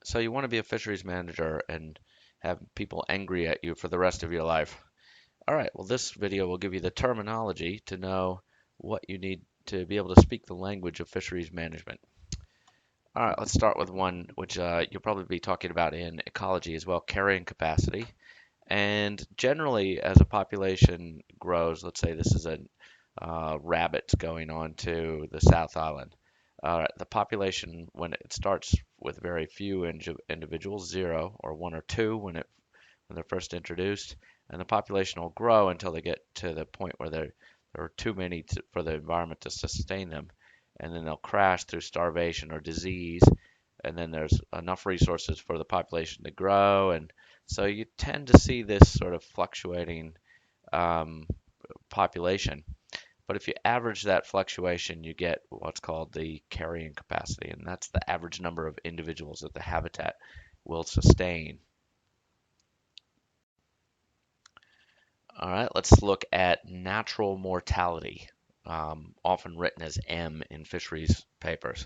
So you want to be a fisheries manager and have people angry at you for the rest of your life. All right, well, this video will give you the terminology to know what you need to be able to speak the language of fisheries management. All right, let's start with one which you'll probably be talking about in ecology as well, carrying capacity. And generally, as a population grows, let's say this is a rabbits going on to the South Island. The population, when it starts with very few individuals, zero or one or two when they're first introduced, and the population will grow until they get to the point where there are too many for the environment to sustain them, and then they'll crash through starvation or disease, and then there's enough resources for the population to grow, and so you tend to see this sort of fluctuating um, population. But if you average that fluctuation, you get what's called the carrying capacity, and that's the average number of individuals that the habitat will sustain. All right, let's look at natural mortality, often written as M in fisheries papers.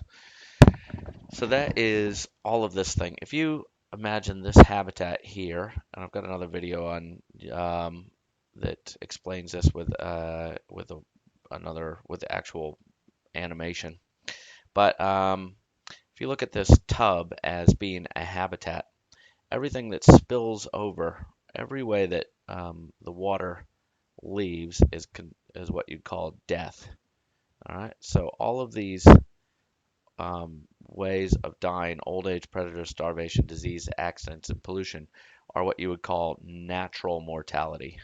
So that is all of this thing. If you imagine this habitat here, and I've got another video on that explains this with the actual animation. But if you look at this tub as being a habitat, everything that spills over, every way that the water leaves is what you'd call death. All right, so all of these ways of dying, old age, predator, starvation, disease, accidents, and pollution, are what you would call natural mortality.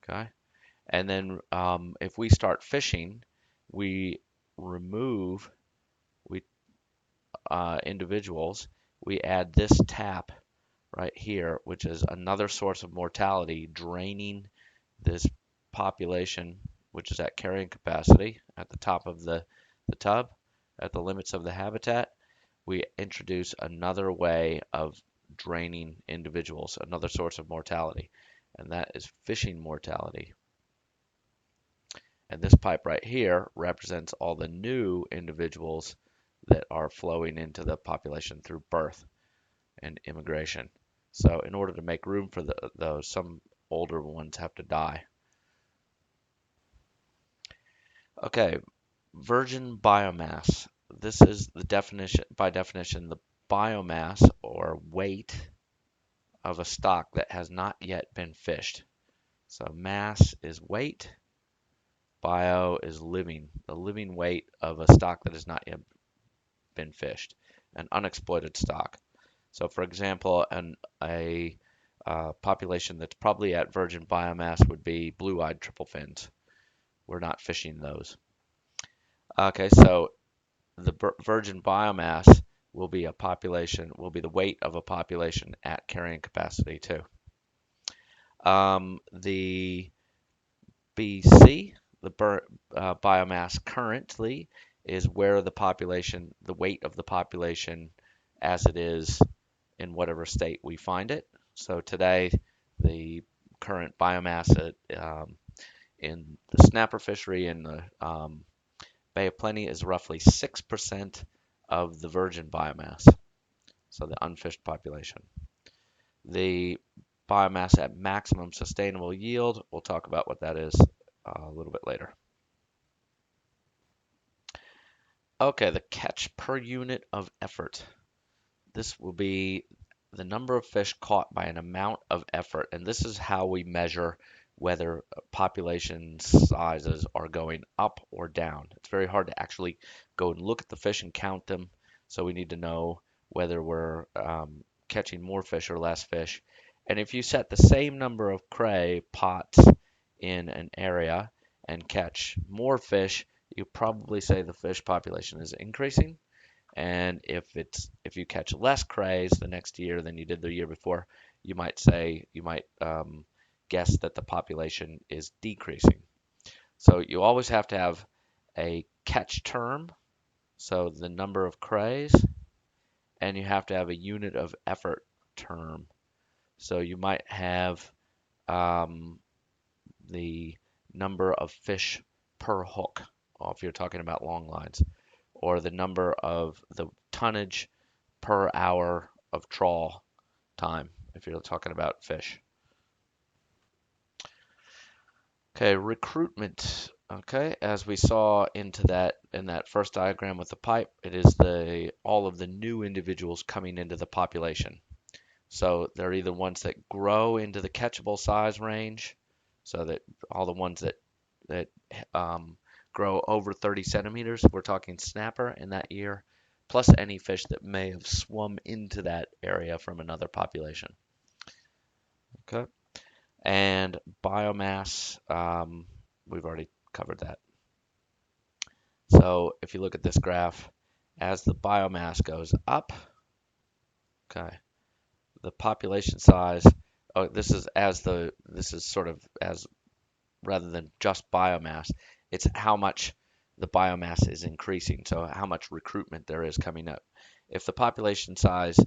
Okay, and then if we start fishing, we remove we individuals. We add this tap right here, which is another source of mortality, draining this population, which is at carrying capacity at the top of the tub, at the limits of the habitat. We introduce another way of draining individuals, another source of mortality, and that is fishing mortality. And this pipe right here represents all the new individuals that are flowing into the population through birth and immigration. So in order to make room for those, some older ones have to die. Okay, virgin biomass. This is the definition, by definition, the biomass or weight of a stock that has not yet been fished. So mass is weight, bio is living, the living weight of a stock that has not yet been fished, an unexploited stock. So for example, a population that's probably at virgin biomass would be blue-eyed triple fins. We're not fishing those. Okay, so the virgin biomass will be the weight of a population at carrying capacity too. The BC, biomass currently, is where the weight of the population as it is in whatever state we find it. So today, the current biomass in the snapper fishery in the Bay of Plenty is roughly 6% of the virgin biomass, so the unfished population. The biomass at maximum sustainable yield, we'll talk about what that is a little bit later. Okay, the catch per unit of effort. This will be the number of fish caught by an amount of effort, and this is how we measure whether population sizes are going up or down. It's very hard to actually go and look at the fish and count them, so we need to know whether we're catching more fish or less fish. And if you set the same number of cray pots in an area and catch more fish, you probably say the fish population is increasing. And if you catch less crays the next year than you did the year before, you might guess that the population is decreasing. So you always have to have a catch term, so the number of crays, and you have to have a unit of effort term. So you might have the number of fish per hook, if you're talking about long lines, or the number of the tonnage per hour of trawl time if you're talking about fish. Okay, recruitment. Okay, as we saw into that in that first diagram with the pipe, it is the all of the new individuals coming into the population. So they're either ones that grow into the catchable size range, so that all the ones that grow over 30 centimeters, we're talking snapper in that year, plus any fish that may have swum into that area from another population. Okay, and biomass, we've already covered that. So if you look at this graph, as the biomass goes up, okay, the population size, oh, this is sort of as rather than just biomass, it's how much the biomass is increasing, so how much recruitment there is coming up. If the population size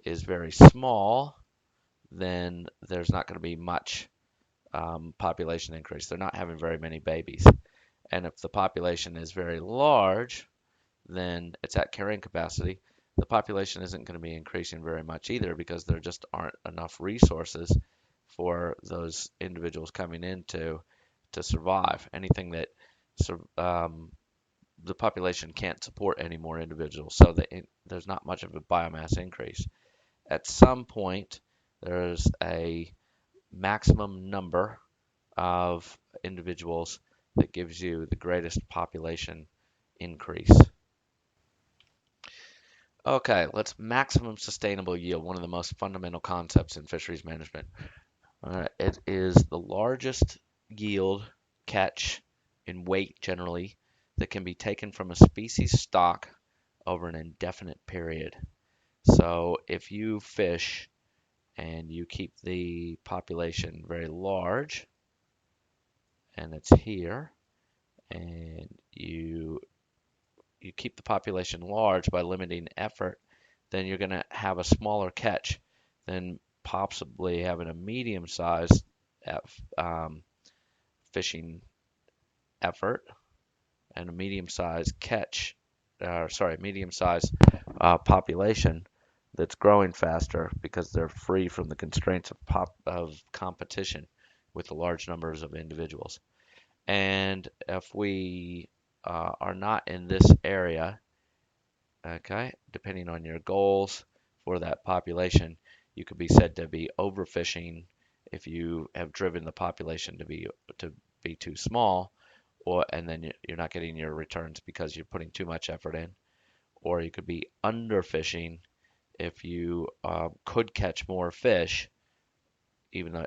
is very small, then there's not going to be much population increase. They're not having very many babies. And if the population is very large, then it's at carrying capacity. The population isn't going to be increasing very much either because there just aren't enough resources for those individuals coming in to survive. Anything that the population can't support any more individuals, so there's not much of a biomass increase. At some point, there's a maximum number of individuals that gives you the greatest population increase. Okay, let's maximum sustainable yield, one of the most fundamental concepts in fisheries management. It is the largest yield catch in weight generally that can be taken from a species stock over an indefinite period. So if you fish and you keep the population very large, and it's here, and you keep the population large by limiting effort, then you're going to have a smaller catch than possibly having a medium-sized fishing effort and a medium-sized catch, medium-sized population that's growing faster because they're free from the constraints of competition with the large numbers of individuals. And if we are not in this area, okay, depending on your goals for that population, you could be said to be overfishing if you have driven the population to be too small, and then you're not getting your returns because you're putting too much effort in. Or you could be underfishing if you could catch more fish, even though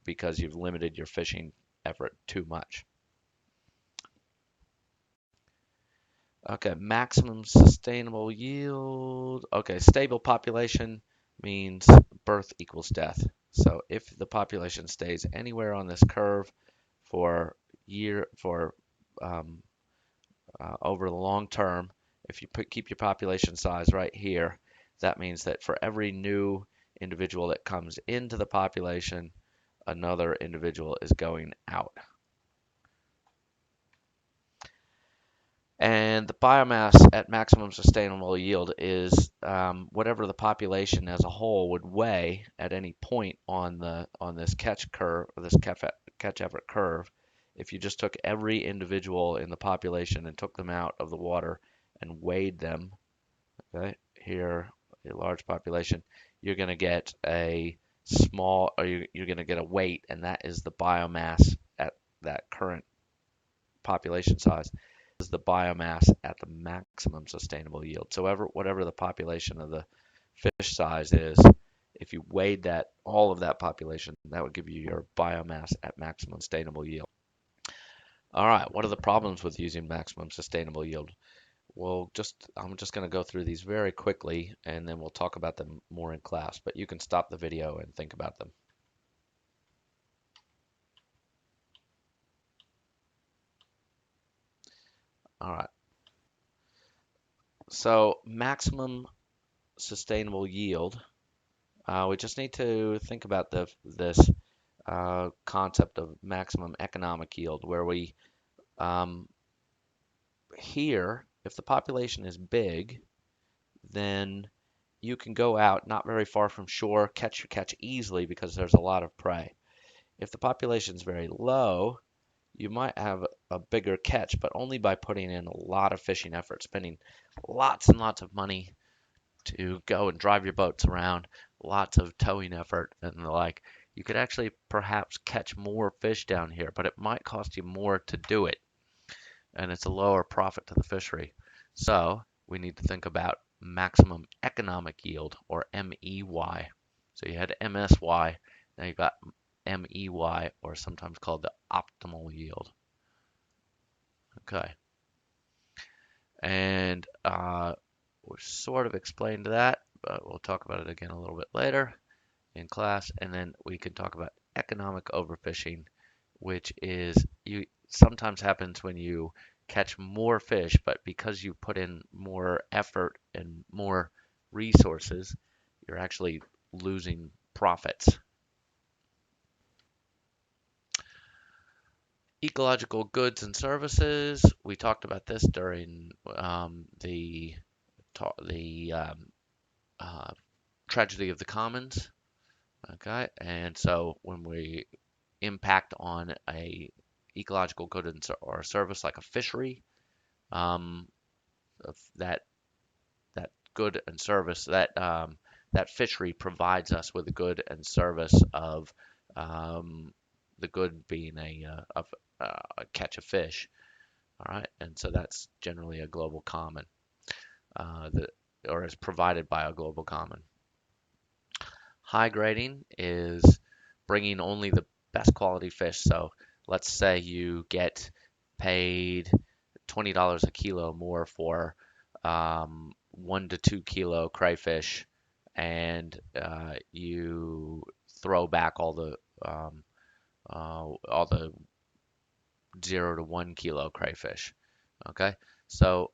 because you've limited your fishing effort too much. Okay, maximum sustainable yield. Okay, stable population means birth equals death. So if the population stays anywhere on this curve for um, over the long term, if you keep your population size right here, that means that for every new individual that comes into the population, another individual is going out. And the biomass at maximum sustainable yield is whatever the population as a whole would weigh at any point on this catch curve, or this catch effort curve. If you just took every individual in the population and took them out of the water and weighed them, okay, here a large population, you're going to get a small, or you're going to get a weight, and that is the biomass at that current population size. Is the biomass at the maximum sustainable yield. So whatever the population of the fish size is, if you weighed all of that population, that would give you your biomass at maximum sustainable yield. All right, what are the problems with using maximum sustainable yield? Well, I'm just going to go through these very quickly, and then we'll talk about them more in class, but you can stop the video and think about them. All right. So maximum sustainable yield, we just need to think about this concept of maximum economic yield, where we here, if the population is big, then you can go out not very far from shore, catch your catch easily because there's a lot of prey. If the population is very low, you might have a bigger catch, but only by putting in a lot of fishing effort, spending lots and lots of money to go and drive your boats around, lots of towing effort and the like. You could actually perhaps catch more fish down here, but it might cost you more to do it, and it's a lower profit to the fishery. So we need to think about maximum economic yield, or MEY. So you had MSY, now you got MEY, or sometimes called the optimal yield. Okay, and we sort of explained that, but we'll talk about it again a little bit later in class, and then we can talk about economic overfishing, which is you sometimes happens when you catch more fish, but because you put in more effort and more resources, you're actually losing profits. Ecological goods and services. We talked about this during the uh, tragedy of the commons. Okay, and so when we impact on a ecological good or service like a fishery, um, that that good and service that fishery provides us with a good and service of um, the good being a catch of fish. All right, and so that's generally a global common, that or is provided by a global common. High grading is bringing only the best quality fish. So let's say you get paid $20 a kilo more for 1 to 2 kilo crayfish, and you throw back all the 0 to 1 kilo crayfish. Okay, so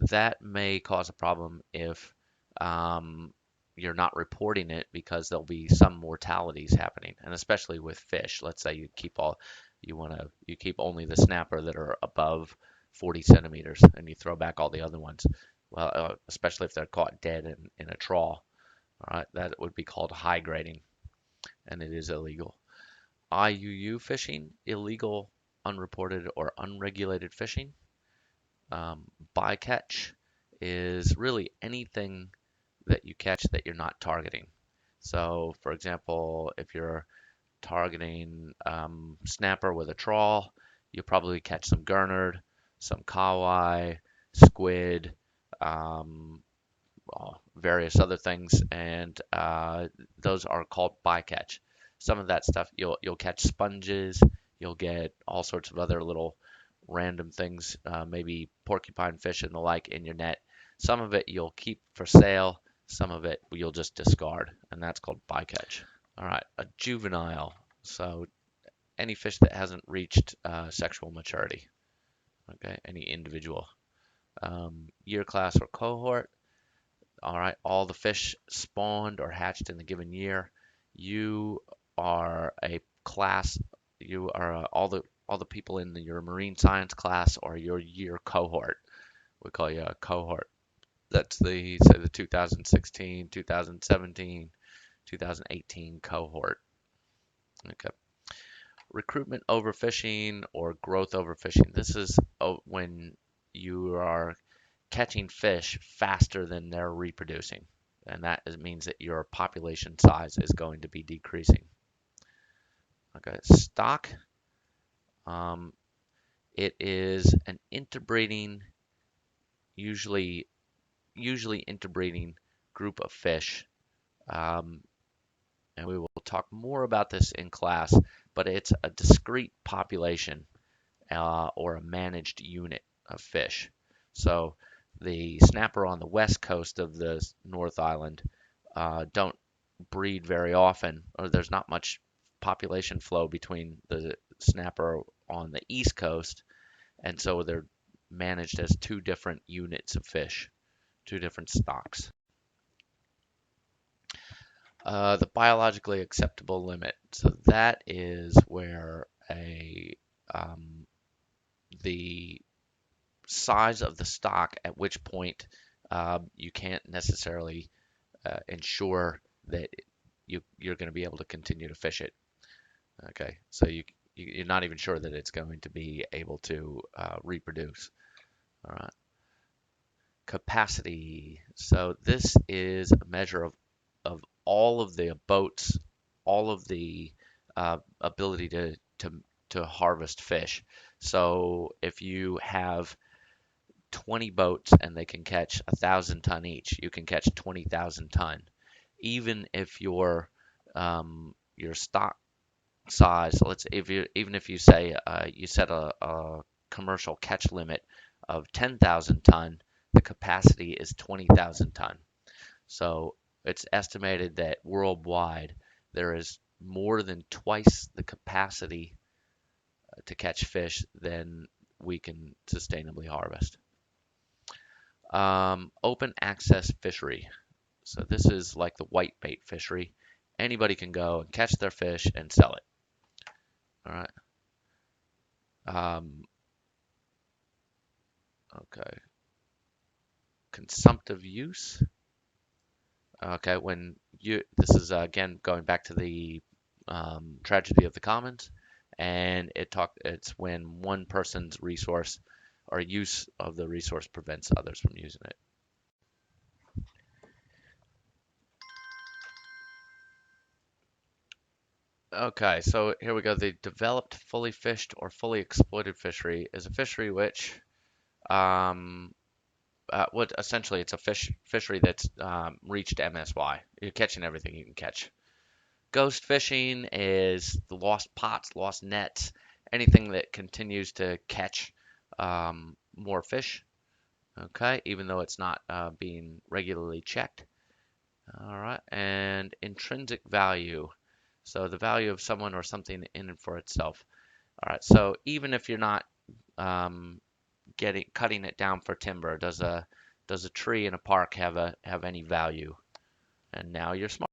that may cause a problem if um, you're not reporting it because there'll be some mortalities happening, and especially with fish. Let's say you keep only the snapper that are above 40 centimeters, and you throw back all the other ones. Well, especially if they're caught dead in a trawl. All right, that would be called high grading, and it is illegal. IUU fishing, illegal, unreported, or unregulated fishing. Bycatch is really anything that you catch that you're not targeting. So, for example, if you're targeting snapper with a trawl, you'll probably catch some gurnard, some kahawai, squid, um, various other things, and those are called bycatch. Some of that stuff you'll catch sponges, you'll get all sorts of other little random things, maybe porcupine fish and the like in your net. Some of it you'll keep for sale, some of it you'll just discard, and that's called bycatch. All right, a juvenile. So any fish that hasn't reached sexual maturity. Okay, any individual. Year class or cohort. All right, all the fish spawned or hatched in the given year. You are a class. You are all the people in your marine science class or your year cohort. We call you a cohort. That's the 2016, 2017, 2018 cohort. Okay. Recruitment overfishing or growth overfishing. This is when you are catching fish faster than they're reproducing. And that means that your population size is going to be decreasing. Okay, stock. Um, it is an interbreeding, usually interbreeding group of fish. Um, and we will talk more about this in class, but it's a discrete population or a managed unit of fish. So the snapper on the west coast of the North Island don't breed very often, or there's not much population flow between the snapper on the east coast, and so they're managed as two different units of fish, two different stocks. The biologically acceptable limit. So that is where the size of the stock at which point you can't necessarily ensure that you're going to be able to continue to fish it. Okay, so you're not even sure that it's going to be able to reproduce. All right, capacity. So this is a measure of all of the boats, all of the ability to harvest fish. So if you have 20 boats and they can catch 1,000 ton each, you can catch 20,000 ton. Even if your stock size, even if you say you set a commercial catch limit of 10,000 ton, the capacity is 20,000 ton. So it's estimated that worldwide there is more than twice the capacity to catch fish than we can sustainably harvest. Open access fishery. So this is like the whitebait fishery. Anybody can go and catch their fish and sell it. All right. Um, okay. Consumptive use. Okay. This is again going back to the tragedy of the commons, and it's when one person's resource or use of the resource prevents others from using it. Okay, so here we go. The developed, fully fished, or fully exploited fishery is a fishery which, um, what essentially it's a fishery that's reached MSY. You're catching everything you can catch. Ghost fishing is the lost pots, lost nets, anything that continues to catch more fish. Okay, even though it's not being regularly checked. All right, and intrinsic value. So the value of someone or something in and for itself. All right, so even if you're not um, cutting it down for timber, does a tree in a park have any value? And now you're smart.